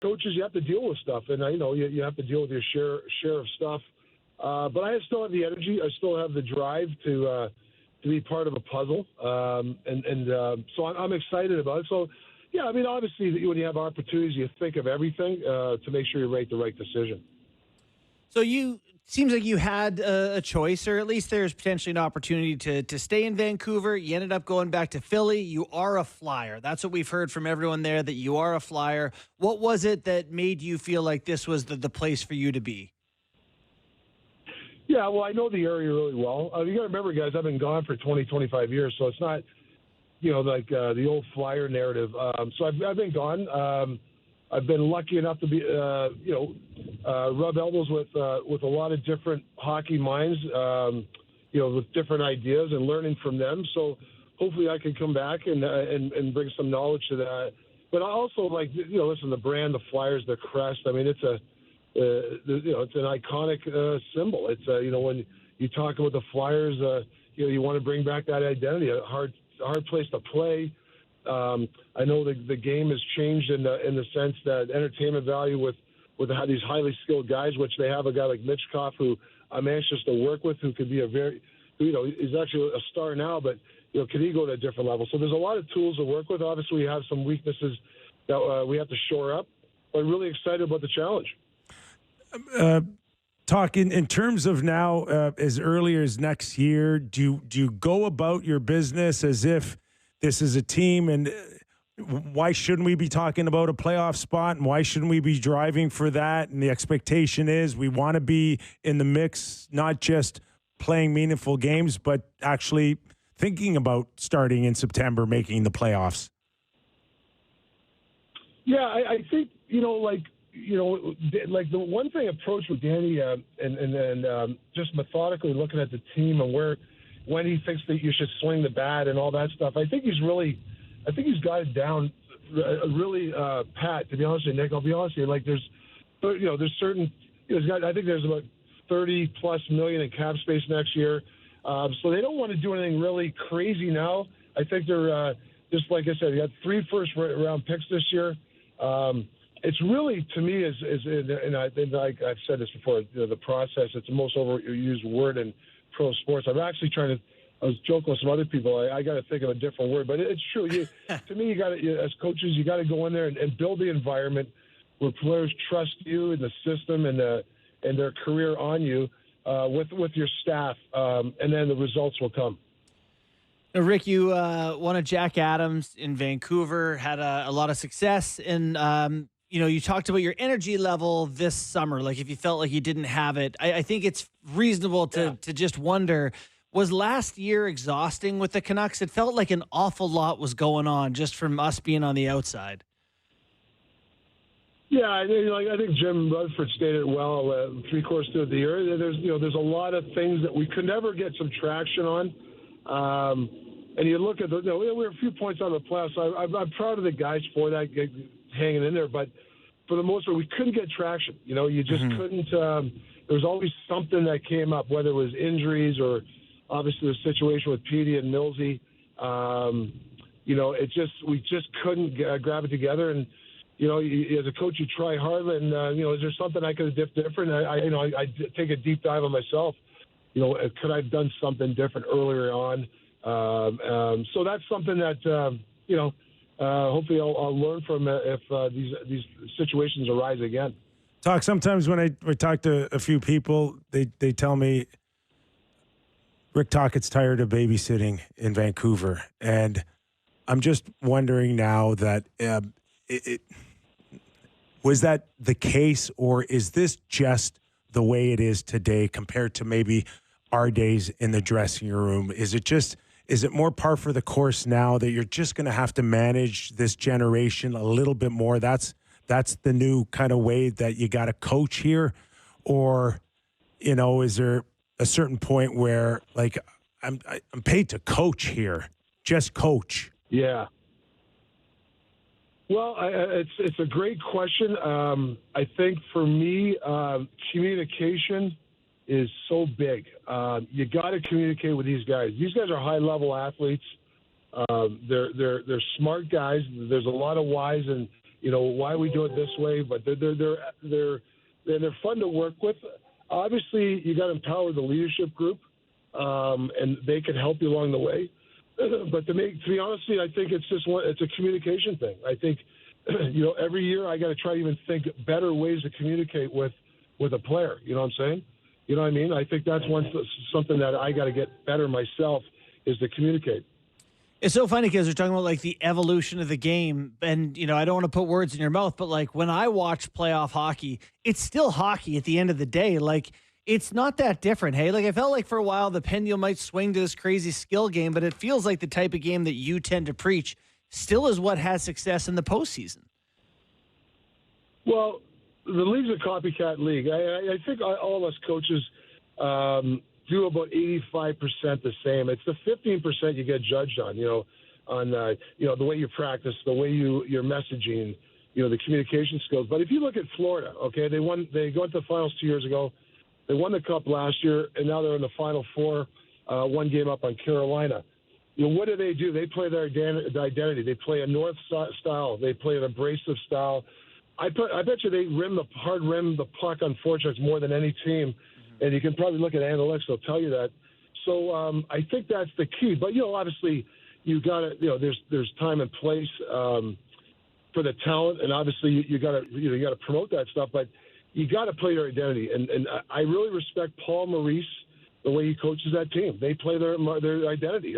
coaches, you have to deal with stuff, and you have to deal with your share of stuff. But I still have the energy. I still have the drive to be part of a puzzle, so I'm excited about it. So, yeah, I mean, obviously, when you have opportunities, you think of everything to make sure you make the right decision. So seems like you had a choice, or at least there's potentially an opportunity to stay in Vancouver. You ended up going back to Philly. You are a Flyer. That's what we've heard from everyone there, that you are a Flyer. What was it that made you feel like this was the place for you to be? Yeah, well, I know the area really well. You got to remember, guys, I've been gone for 20, 25 years, so it's not, like the old Flyer narrative. So I've been gone. I've been lucky enough to be, rub elbows with a lot of different hockey minds, with different ideas and learning from them. So hopefully I can come back and bring some knowledge to that. But I also listen, the brand, the Flyers, the crest. I mean, it's it's an iconic symbol. It's when you talk about the Flyers, you want to bring back that identity. A hard place to play. I know the game has changed in the sense that entertainment value with these highly skilled guys, which they have a guy like Mitchkov, who I'm anxious to work with, who could be he's actually a star now, but could he go to a different level? So there's a lot of tools to work with. Obviously, we have some weaknesses that we have to shore up, but I'm really excited about the challenge. Talk in terms of now, as early as next year, do you go about your business as if this is a team, and why shouldn't we be talking about a playoff spot, and why shouldn't we be driving for that? And the expectation is we want to be in the mix, not just playing meaningful games, but actually thinking about starting in September, making the playoffs. Yeah, I think, the one thing approach with Danny and just methodically looking at the team and when he thinks that you should swing the bat and all that stuff, I think he's got it down really pat, to be honest with you, Nick. I'll be honest with you. There's certain, I think there's about $30+ million in cap space next year. So they don't want to do anything really crazy now. I think they're, just like I said, they got 3 first-round picks this year. It's really, to me, and I've said this before, the process, it's the most overused word in pro sports. I'm actually I was joking with some other people. I got to think of a different word, but it's true. To me, as coaches, you got to go in there and build the environment where players trust you and the system and their career on you with your staff, and then the results will come. Now, Rick, you won a Jack Adams in Vancouver, had a lot of success, and you talked about your energy level this summer. Like, if you felt like you didn't have it, I think it's reasonable to just wonder, was last year exhausting with the Canucks? It felt like an awful lot was going on just from us being on the outside. Yeah, I think Jim Rutherford stated it well. 3/4 through the year, there's a lot of things that we could never get some traction on. And you look at we were a few points on the playoffs. So I'm proud of the guys for that, hanging in there. But for the most part, we couldn't get traction. You just couldn't. There was always something that came up, whether it was injuries or obviously the situation with Petey and Millsy. We just couldn't grab it together. And as a coach, you try hard. And is there something I could have did different? I take a deep dive on myself. Could I have done something different earlier on? So that's something that hopefully I'll learn from if these situations arise again. Sometimes when I talk to a few people, they tell me, Rick Tocchet's tired of babysitting in Vancouver, and I'm just wondering now that was that the case, or is this just the way it is today compared to maybe our days in the dressing room? Is it more par for the course now that you're just going to have to manage this generation a little bit more? That's the new kind of way that you got to coach here? Or, is there a certain point where, like, I'm paid to coach here, just coach? Yeah. Well, it's a great question. I think for me, communication is so big. You got to communicate with these guys. These guys are high-level athletes. They're smart guys. There's a lot of whys and why we do it this way. But they're fun to work with. Obviously, you got to empower the leadership group, and they can help you along the way. But to be honest with you, I think it's a communication thing. I think, every year I got to try to even think better ways to communicate with a player. You know what I'm saying? You know what I mean? I think that's something that I got to get better myself, is to communicate. It's so funny because we're talking about like the evolution of the game, and I don't want to put words in your mouth, but like when I watch playoff hockey, it's still hockey at the end of the day. Like it's not that different. Hey, like I felt like for a while the pendulum might swing to this crazy skill game, but it feels like the type of game that you tend to preach still is what has success in the postseason. Well, the league's a copycat league. I think all of us coaches do about 85% the same. It's the 15% you get judged on, on the way you practice, the way your messaging, the communication skills. But if you look at Florida, okay, they got to the finals 2 years ago. They won the cup last year, and now they're in the Final Four, one game up on Carolina. What do? They play their identity. They play a north style. They play an abrasive style. I bet you they hard rim the puck on forechecks more than any team, and you can probably look at analytics. They'll tell you that. So I think that's the key. But obviously, you got to there's time and place for the talent, and obviously you got to promote that stuff. But you got to play your identity, and I really respect Paul Maurice, the way he coaches that team. They play their identity.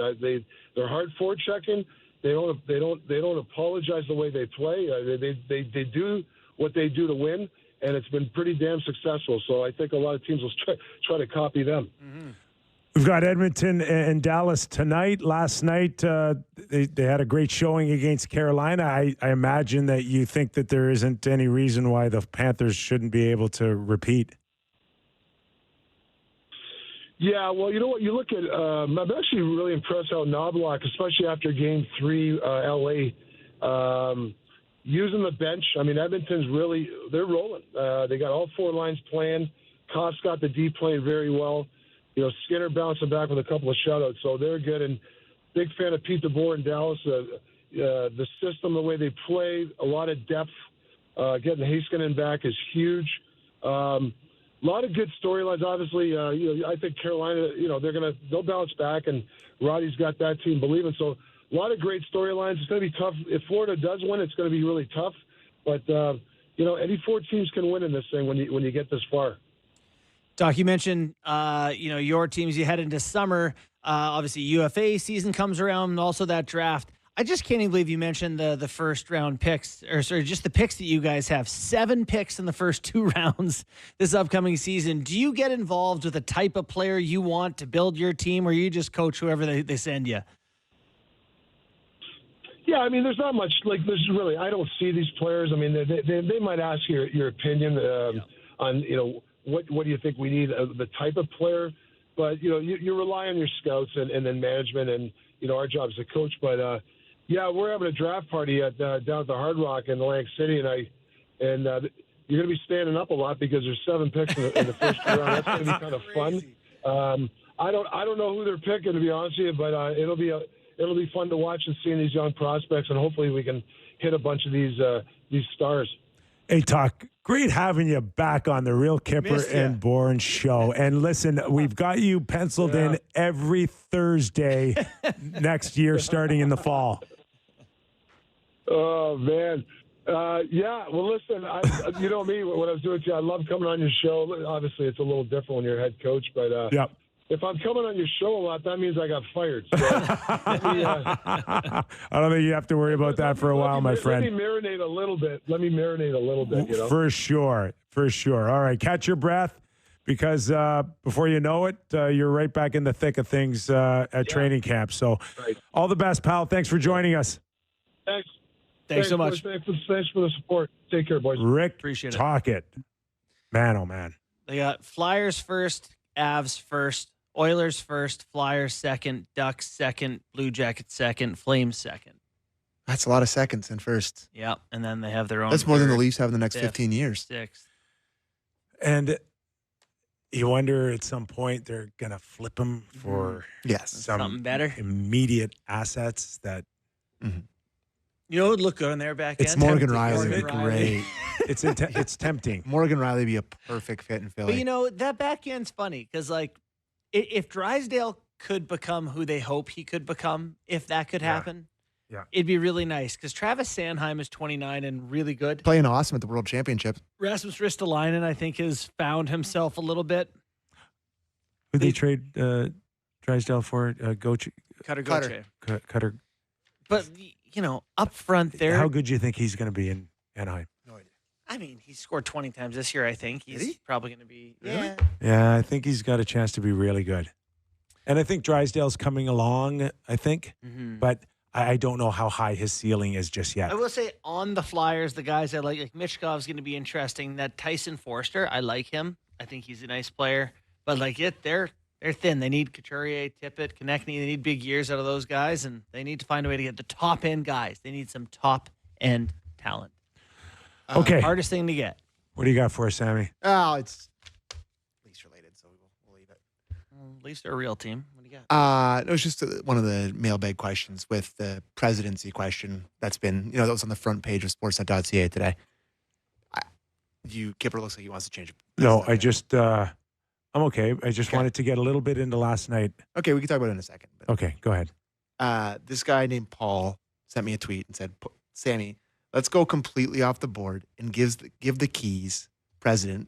They're hard forechecking. They don't apologize the way they play. They do what they do to win, and it's been pretty damn successful. So I think a lot of teams will try to copy them. Mm-hmm. We've got Edmonton and Dallas tonight. Last night, they had a great showing against Carolina. I imagine that you think that there isn't any reason why the Panthers shouldn't be able to repeat. Yeah, well, you know what? You look at I'm actually really impressed how Knobloch, especially after Game 3, L.A., using the bench. I mean, Edmonton's they're rolling. They got all four lines playing. Koff's got the D playing very well. Skinner bouncing back with a couple of shutouts, so they're good. And big fan of Pete DeBoer in Dallas. The system, the way they play, a lot of depth. Getting Heiskanen back is huge. A lot of good storylines. Obviously, I think Carolina, they'll bounce back, and Roddy's got that team believing. So a lot of great storylines. It's going to be tough. If Florida does win, it's going to be really tough. But any four teams can win in this thing when you get this far. Doc, you mentioned your teams. You head into summer. Obviously, UFA season comes around, and also that draft. I just can't even believe you mentioned the first round picks, or sorry, just the picks that you guys have. 7 picks in the first 2 rounds this upcoming season. Do you get involved with the type of player you want to build your team, or you just coach whoever they send you? Yeah, I mean, there's not much. There's really, I don't see these players. I mean, they might ask your opinion on, what do you think we need, the type of player. But, you rely on your scouts and then management and, our job as a coach. But, yeah, we're having a draft party down at the Hard Rock in Atlantic City, and you're going to be standing up a lot because there's 7 picks in the first round. That's going to be kind of fun. I don't know who they're picking, to be honest with you, but it'll be fun to watch and seeing these young prospects, and hopefully we can hit a bunch of these stars. Hey, Talk, great having you back on the Real Kipper and Bourne show. And listen, we've got you penciled in every Thursday next year, starting in the fall. Oh, man. Yeah, well, listen, you know me, what I was doing to you, I love coming on your show. Obviously, it's a little different when you're a head coach, but if I'm coming on your show a lot, that means I got fired. So I don't think you have to worry about that for a while, my friend. Let me marinate a little bit. For sure. All right, catch your breath, because before you know it, you're right back in the thick of things at training camp. So all the best, pal. Thanks for joining us. Thanks so much. Thanks for the support. Take care, boys. Rick, appreciate it. Talk it. Man, oh, man. They got Flyers first, Avs first, Oilers first, Flyers second, Ducks second, Blue Jackets second, Flames second. That's a lot of seconds in first. Yeah, and then they have their own. That's more than the Leafs have in the next 15 years. 6th. And you wonder at some point they're going to flip him for something better, immediate assets that You know what would look good on their back end? It's Morgan Tempting, Riley. isn't It'd it? be great. It's tempting. Morgan Riley would be a perfect fit in Philly. But, you know, that back end's funny because, like, if Drysdale could become who they hope he could become, if that could happen, it'd be really nice because Travis Sanheim is 29 and really good. Playing awesome at the World Championship. Rasmus Ristolainen, I think, has found himself a little bit. Who they trade Drysdale for? Goche? Cutter. Cutter. But, you know, up front there. How good do you think he's going to be in Anaheim? No idea. I mean, he scored 20 times this year, I think. He's probably going to be. Really? Yeah. Yeah, I think he's got a chance to be really good. And I think Drysdale's coming along, I think. Mm-hmm. But I don't know how high his ceiling is just yet. I will say on the Flyers, the guys I like Michkov's going to be interesting. That Tyson Forster, I like him. I think he's a nice player. But, like, they're thin. They need Couturier, Tippett, Konechny. They need big years out of those guys, and they need to find a way to get the top-end guys. They need some top-end talent. Okay. Hardest thing to get. What do you got for us, Sammy? Oh, it's least related, so we'll leave it. Well, at least they're a real team. What do you got? It was just one of the mailbag questions with the presidency question that's been, that was on the front page of sportsnet.ca today. Kipper looks like he wants to change it. No, I'm okay. I just wanted to get a little bit into last night. Okay, we can talk about it in a second. But, Okay, go ahead. this guy named Paul sent me a tweet and said, Sammy, let's go completely off the board and give the keys, president,